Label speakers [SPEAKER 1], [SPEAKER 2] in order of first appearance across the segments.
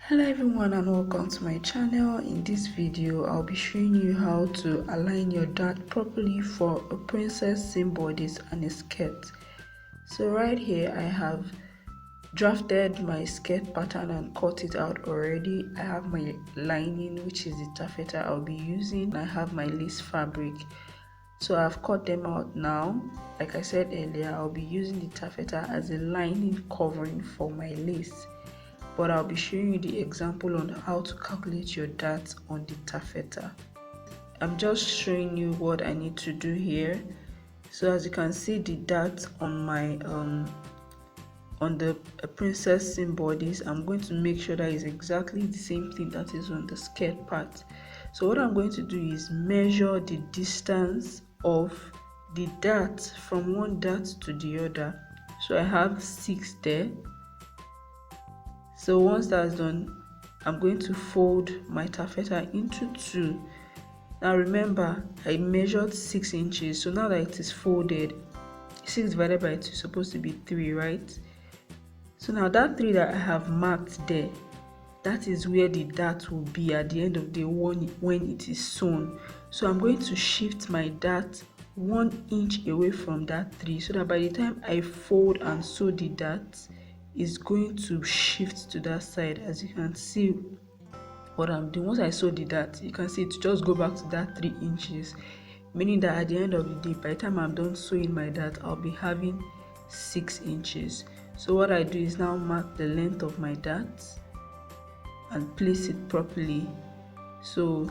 [SPEAKER 1] Hello everyone and welcome to my channel. In this video I'll be showing you how to align your dart properly for a princess seam bodice and a skirt. So right here I have drafted my skirt pattern and cut it out already. I have my lining, which is the taffeta I'll be using. I have my lace fabric, so I've cut them out now. Like I said earlier, I'll be using the taffeta as a lining covering for my lace, but I'll be showing you the example on how to calculate your dart on the taffeta. I'm just showing you what I need to do here. So as you can see, the dart on my on the princess seam bodice, I'm going to make sure that is exactly the same thing that is on the skirt part. So what I'm going to do is measure the distance of the dart from one dart to the other. So I have 6 there. So once that's done, I'm going to fold my taffeta into 2. Now remember, I measured 6 inches, so now that it is folded, 6 divided by 2 is supposed to be 3, right? So now that 3 that I have marked there, that is where the dart will be at the end of the one when it is sewn. So I'm going to shift my dart 1 inch away from that 3, so that by the time I fold and sew the dart, is going to shift to that side. As you can see what I'm doing, once I sew the dart, you can see it just go back to that 3 inches, meaning that at the end of the day, by the time I'm done sewing my dart, I'll be having 6 inches. So what I do is now mark the length of my dart and place it properly. So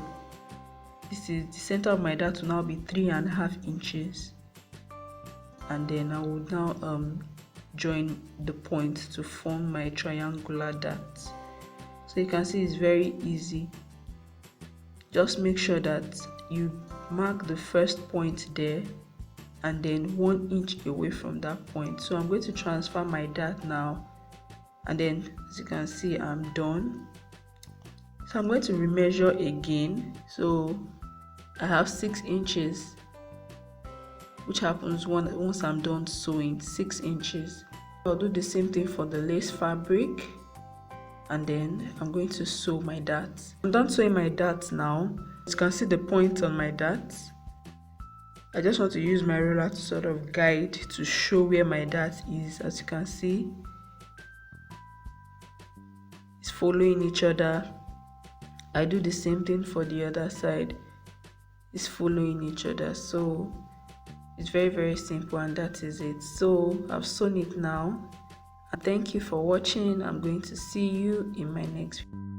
[SPEAKER 1] this is the center of my dart will now be 3.5 inches, and then I will now join the point to form my triangular dart. So you can see it's very easy. Just make sure that you mark the first point there and then 1 inch away from that point. So I'm going to transfer my dart now, and then as you can see, I'm done. So I'm going to remeasure again. So I have 6 inches, which happens once I'm done sewing, 6 inches. I'll do the same thing for the lace fabric, and then I'm going to sew my dart. I'm done sewing my dart now. As you can see the point on my dart, I just want to use my ruler to sort of guide to show where my dart is. As you can see, it's following each other. I do the same thing for the other side, it's following each other. So it's very simple, and that is it. So I've sewn it now, and thank you for watching. I'm going to see you in my next video.